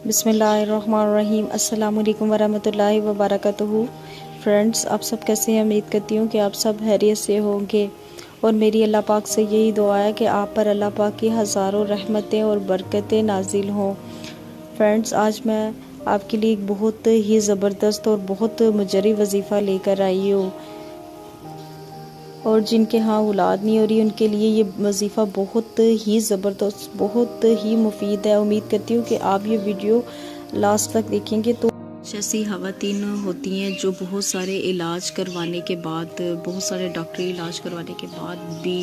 बिस्मिल्लाहिर्रहमानिर्रहीम। अस्सलाम वालेकुम वरहमतुल्लाहि वबरकातुहू। फ्रेंड्स, आप सब कैसे हैं? उम्मीद करती हूँ कि आप सब खैरियत से होंगे और मेरी अल्लाह पाक से यही दुआ है कि आप पर अल्लाह पाक की हज़ारों रहमतें और बरकतें नाजिल हों। फ्रेंड्स, आज मैं आपके लिए एक बहुत ही ज़बरदस्त और बहुत मुजरी वजीफ़ा लेकर आई हूँ, और जिनके हाँ औलाद नहीं हो रही उनके लिए ये वजीफ़ा बहुत ही ज़बरदस्त, बहुत ही मुफीद है। उम्मीद करती हूँ कि आप ये वीडियो लास्ट तक देखेंगे। तो ऐसी ख़वातीन होती हैं जो बहुत सारे इलाज करवाने के बाद, बहुत सारे डॉक्टरी इलाज करवाने के बाद भी,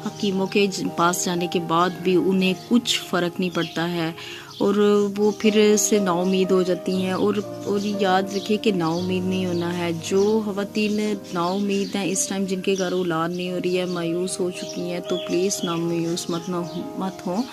हकीमों के पास जाने के बाद भी उन्हें कुछ फ़र्क नहीं पड़ता है और वो फिर से नाउम्मीद हो जाती हैं। और याद रखिए कि नाउम्मीद नहीं होना है। जो ख़वातीन नाउम्मीद हैं इस टाइम, जिनके घर औलाद नहीं हो रही है, मायूस हो चुकी हैं, तो प्लीज़ मायूस मत हो।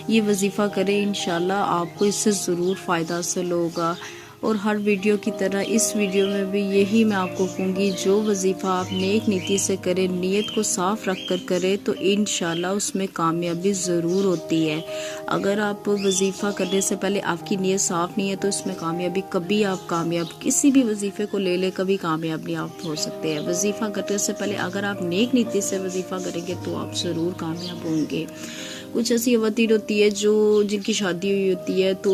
ये वजीफ़ा करें, इंशाल्लाह आपको इससे ज़रूर फ़ायदा हासिल होगा। और हर वीडियो की तरह इस वीडियो में भी यही मैं आपको कहूँगी, जो वजीफ़ा आप नेक नीति से करें, नीयत को साफ रख कर करें, तो इंशाल्लाह उसमें कामयाबी ज़रूर होती है। अगर आप वजीफ़ा करने से पहले आपकी नीयत साफ नहीं है तो इसमें कामयाबी, कभी आप कामयाब किसी भी वजीफ़े को ले ले, कभी कामयाब नहीं आप हो सकते हैं। वजीफ़ा करने से पहले अगर आप नेक नीति से वजीफ़ा करेंगे तो आप ज़रूर कामयाब होंगे। कुछ ऐसी ख़वातीन होती है जो जिनकी शादी हुई होती है, तो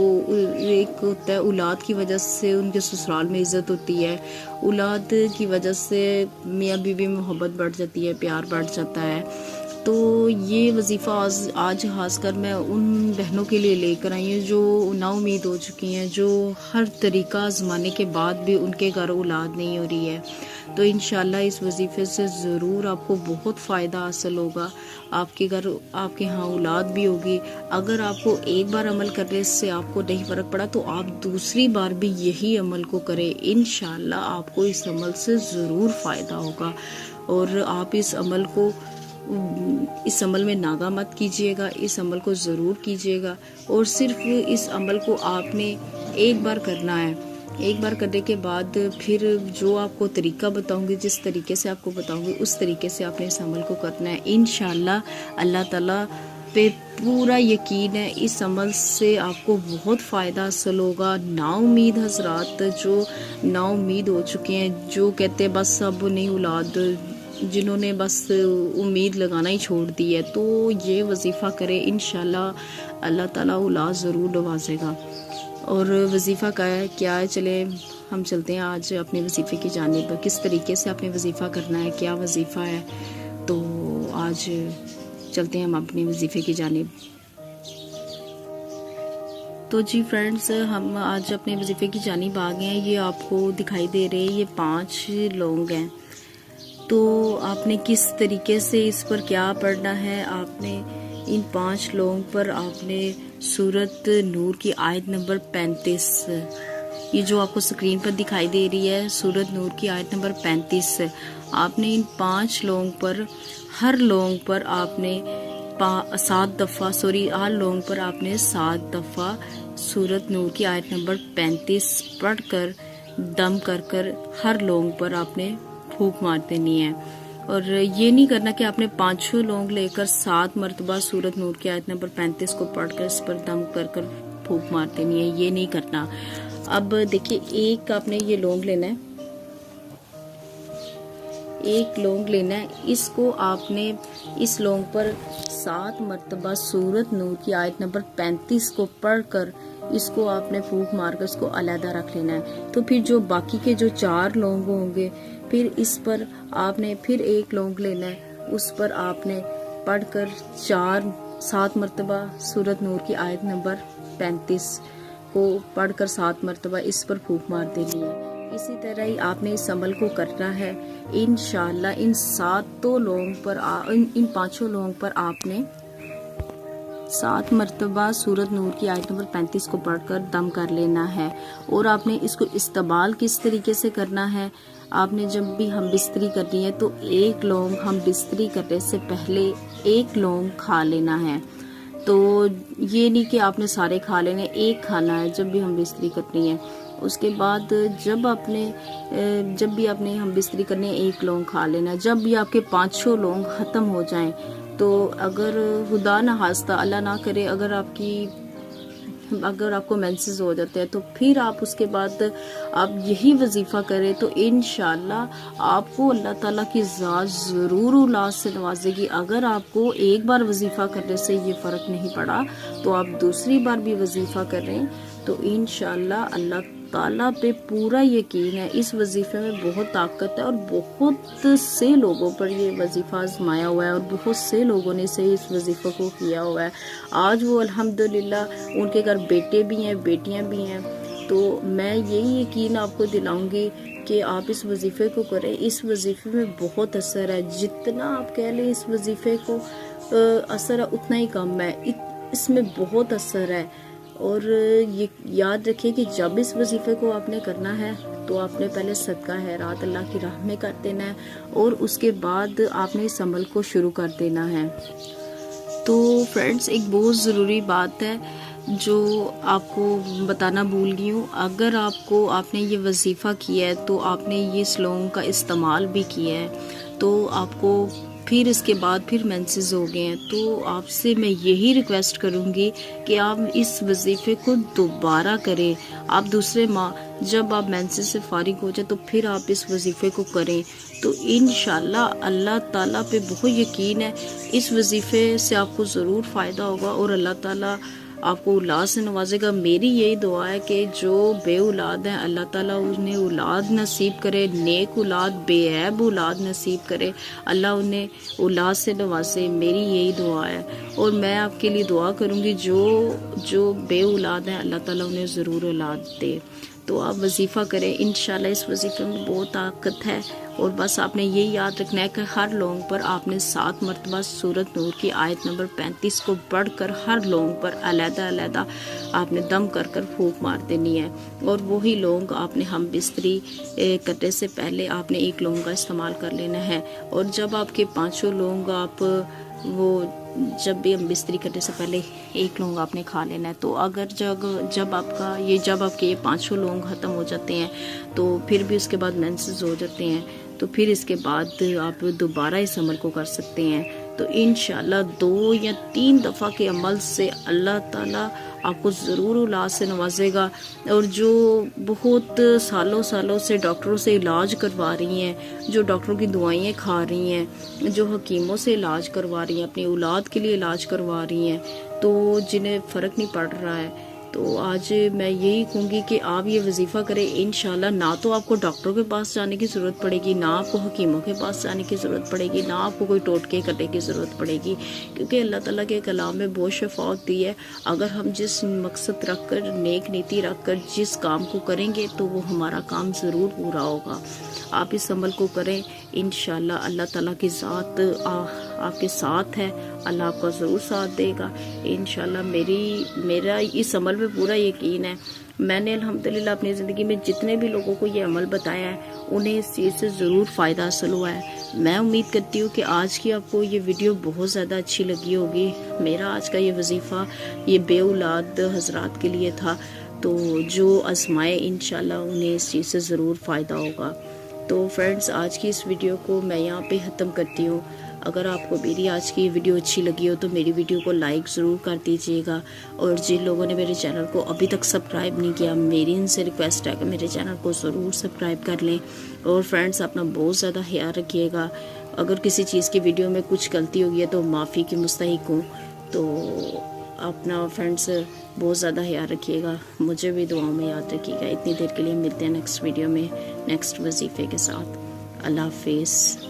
एक होता है औलाद की वजह से उनके ससुराल में इज़्ज़त होती है, औलाद की वजह से मियाँ बीवी में मोहब्बत बढ़ जाती है, प्यार बढ़ जाता है। तो ये वजीफ़ा आज खास कर मैं उन बहनों के लिए लेकर आई हूँ जो नाउम्मीद हो चुकी हैं, जो हर तरीका आजमाने के बाद भी उनके घर औलाद नहीं हो रही है। तो इंशाल्लाह इस वजीफ़े से ज़रूर आपको बहुत फ़ायदा हासिल होगा। आपके घर, आपके यहाँ औलाद भी होगी। अगर आपको एक बार अमल करने से आपको नहीं फ़र्क पड़ा तो आप दूसरी बार भी यही अमल को करें। इंशाल्लाह आपको इस अमल से ज़रूर फ़ायदा होगा। और आप इस अमल में नागा मत कीजिएगा, इस अमल को ज़रूर कीजिएगा। और सिर्फ इस अमल को आपने एक बार करना है। एक बार करने के बाद फिर जो आपको तरीका बताऊंगी, जिस तरीके से आपको बताऊंगी उस तरीके से आपने इस अमल को करना है। इंशाल्लाह अल्लाह ताला पे पूरा यकीन है, इस अमल से आपको बहुत फ़ायदा हासिल होगा। नाउम्मीद हजरात जो नाउम्मीद हो चुके हैं, जो कहते हैं बस अब नहीं औलाद, जिन्होंने बस उम्मीद लगाना ही छोड़ दी है, तो ये वजीफ़ा करें, इंशाल्लाह अल्लाह ताला औलाद ज़रूर नवाजेगा। और वजीफ़ा का क्या है, चले हम चलते हैं आज अपने वजीफ़े की जानिब। किस तरीके से आपने वजीफ़ा करना है, क्या वजीफ़ा है, तो आज चलते हैं हम अपने वजीफ़े की जानिब। तो जी फ्रेंड्स, हम आज अपने वजीफ़े की जानिब आ गए हैं। ये आपको दिखाई दे रहे हैं, ये 5 लौंग हैं। तो आपने किस तरीके से इस पर क्या पढ़ना है, आपने इन 5 लौंग पर आपने सूरत नूर की आयत नंबर 35, ये जो आपको स्क्रीन पर दिखाई दे रही है, सूरत नूर की आयत नंबर 35, आपने इन 5 लौंग पर, हर लौंग पर आपने 7 दफ़ा, हर लौंग पर आपने 7 दफ़ा सूरत नूर की आयत नंबर 35 पढ़कर दम कर हर लौंग पर आपने फूंक मार देनी है। और ये नहीं करना कि आपने 5 लौंग लेकर 7 मरतबा सूरत नूर की आयत नंबर 35 को पढ़कर इस पर दम कर फूंक मार देनी है, ये नहीं करना। अब देखिए, एक आपने ये लौंग लेना है, एक लौंग लेना है, इसको आपने इस लौंग पर 7 मरतबा सूरत नूर की आयत नंबर 35 को पढ़कर इसको आपने फूंक मारकर इसको अलहदा रख लेना है। तो फिर जो बाकी के जो 4 लौंग होंगे, फिर इस पर आपने फिर एक लौंग लेना है, उस पर आपने पढ़कर 7 मरतबा सूरत नूर की आयत नंबर 35 को पढ़कर 7 मरतबा इस पर फूंक मार देनी है। इसी तरह ही आपने इस अमल को करना है। इंशाल्लाह इन 7 लौंग पर, इन 5 लौंग पर आपने 7 मरतबा सूरत नूर की आयत नंबर 35 को पढ़कर दम कर लेना है। और आपने इसको इस्तेमाल किस तरीके से करना है, आपने जब भी हम बिस्तरी करनी है तो एक लौंग हम बिस्तरी करने से पहले एक लौंग खा लेना है। तो ये नहीं कि आपने सारे खा लेने, एक खाना है जब भी हम बिस्तरी करनी है। उसके बाद जब भी आपने हम बिस्तरी करनी है, एक लौंग खा लेना। जब भी आपके 5 लौंग ख़त्म हो जाएं, तो अगर खुदा ना खास्ता, अल्लाह ना करे, अगर आपकी اگر آپ کو مینسز ہو جاتے ہیں تو پھر آپ اس کے بعد آپ یہی وظیفہ کریں تو انشاءاللہ آپ کو اللہ تعالیٰ کی ذات ضرور اولاد سے نوازے گی۔ اگر آپ کو ایک بار وظیفہ کرنے سے یہ فرق نہیں پڑا تو آپ دوسری بار بھی وظیفہ کریں تو انشاءاللہ اللہ تعالیٰ پہ پورا یقین ہے۔ اس وظیفے میں بہت طاقت ہے اور بہت سے لوگوں پر یہ وظیفہ آزمایا ہوا ہے اور بہت سے لوگوں نے سے اس وظیفے کو کیا ہوا ہے۔ آج وہ الحمدللہ ان کے گھر بیٹے بھی ہیں، بیٹیاں بھی ہیں۔ تو میں یہی یقین آپ کو دلاؤں گی کہ آپ اس وظیفے کو کریں۔ اس وظیفے میں بہت اثر ہے، جتنا آپ کہہ لیں اس وظیفے کو اثر ہے اتنا ہی کم ہے، اس میں بہت اثر ہے۔ اور یہ یاد رکھیں کہ جب اس وظیفے کو آپ نے کرنا ہے تو آپ نے پہلے صدقہ خیرات اللہ کی راہ میں کر دینا ہے اور اس کے بعد آپ نے اس عمل کو شروع کر دینا ہے۔ تو فرینڈز ایک بہت ضروری بات ہے جو آپ کو بتانا بھول گئی ہوں، اگر آپ نے یہ وظیفہ کیا ہے تو آپ نے یہ سلونگ کا استعمال بھی کیا ہے تو آپ کو پھر اس کے بعد پھر مینسز ہو گئے ہیں تو آپ سے میں یہی ریکویسٹ کروں گی کہ آپ اس وظیفے کو دوبارہ کریں۔ آپ دوسرے ماہ جب آپ مینسز سے فارغ ہو جائیں تو پھر آپ اس وظیفے کو کریں تو انشاءاللہ اللہ تعالیٰ پہ بہت یقین ہے، اس وظیفے سے آپ کو ضرور فائدہ ہوگا اور اللہ تعالیٰ آپ کو اولاد سے نوازے گا۔ میری یہی دعا ہے کہ جو بے اولاد ہیں اللہ تعالیٰ انہیں اولاد نصیب کرے، نیک اولاد، بے عیب اولاد نصیب کرے، اللہ انہیں اولاد سے نوازے، میری یہی دعا ہے۔ اور میں آپ کے لیے دعا کروں گی جو بے اولاد ہیں اللہ تعالیٰ انہیں ضرور اولاد دے۔ تو آپ وظیفہ کریں، انشاءاللہ اس وظیفے میں بہت طاقت ہے اور بس آپ نے یہ یاد رکھنا ہے کہ ہر لونگ پر آپ نے 7 مرتبہ سورۃ نور کی آیت نمبر 35 کو پڑھ کر ہر لونگ پر علیحدہ علیحدہ آپ نے دم کر کر پھونک مار دینی ہے اور وہی لونگ آپ نے ہم بستری کرنے سے پہلے آپ نے ایک لونگ کا استعمال کر لینا ہے اور جب آپ کے 5 لونگ آپ جب بھی ہم بستری کرنے سے پہلے ایک لونگ آپ نے کھا لینا ہے تو اگر جب آپ کے یہ 5 لونگ ختم ہو جاتے ہیں تو پھر بھی اس کے بعد مینسز ہو جاتے ہیں تو پھر اس کے بعد آپ دوبارہ اس عمل کو کر سکتے ہیں۔ تو انشاءاللہ 2 یا 3 دفعہ کے عمل سے اللہ تعالیٰ آپ کو ضرور اولاد سے نوازے گا۔ اور جو بہت سالوں سے ڈاکٹروں سے علاج کروا رہی ہیں، جو ڈاکٹروں کی دعائیں کھا رہی ہیں، جو حکیموں سے علاج کروا رہی ہیں، اپنی اولاد کے لیے علاج کروا رہی ہیں تو جنہیں فرق نہیں پڑ رہا ہے، تو آج میں یہی کہوں گی کہ آپ یہ وظیفہ کریں انشاءاللہ۔ نہ تو آپ کو ڈاکٹروں کے پاس جانے کی ضرورت پڑے گی، نہ آپ کو حکیموں کے پاس جانے کی ضرورت پڑے گی، نہ آپ کو کوئی ٹوٹکے کرنے کی ضرورت پڑے گی، کیونکہ اللہ تعالیٰ کے کلام میں بہت شفا ہوتی ہے۔ اگر ہم جس مقصد رکھ کر، نیک نیتی رکھ کر جس کام کو کریں گے تو وہ ہمارا کام ضرور پورا ہوگا۔ آپ اس عمل کو کریں انشاءاللہ اللہ تعالیٰ کی ذات آپ کے ساتھ ہے، اللہ آپ کا ضرور ساتھ دے گا انشاءاللہ۔ میرا اس عمل میں پورا یقین ہے۔ میں نے الحمدللہ اپنی زندگی میں جتنے بھی لوگوں کو یہ عمل بتایا ہے انہیں اس چیز سے ضرور فائدہ حاصل ہوا ہے۔ میں امید کرتی ہوں کہ آج کی آپ کو یہ ویڈیو بہت زیادہ اچھی لگی ہوگی۔ میرا آج کا یہ وظیفہ یہ بے اولاد حضرات کے لیے تھا، تو جو آزمائے انشاءاللہ انہیں اس چیز سے ضرور فائدہ ہوگا۔ تو فرینڈز آج کی اس ویڈیو کو میں یہاں پہ ختم کرتی ہوں۔ اگر آپ کو میری آج کی ویڈیو اچھی لگی ہو تو میری ویڈیو کو لائک ضرور کر دیجیے گا، اور جن لوگوں نے میرے چینل کو ابھی تک سبسکرائب نہیں کیا میری ان سے ریکویسٹ ہے کہ میرے چینل کو ضرور سبسکرائب کر لیں۔ اور فرینڈز اپنا بہت زیادہ خیال رکھیے گا، اگر کسی چیز کی ویڈیو میں کچھ غلطی ہوگی ہے تو معافی کی مستحق ہوں، تو اپنا فرینڈز بہت زیادہ خیال رکھیے گا، مجھے بھی دعاؤں میں یاد رکھیے گا۔ اتنی دیر کے لیے ملتے ہیں نیکسٹ ویڈیو میں نیکسٹ وظیفے کے ساتھ۔ اللہ حافظ۔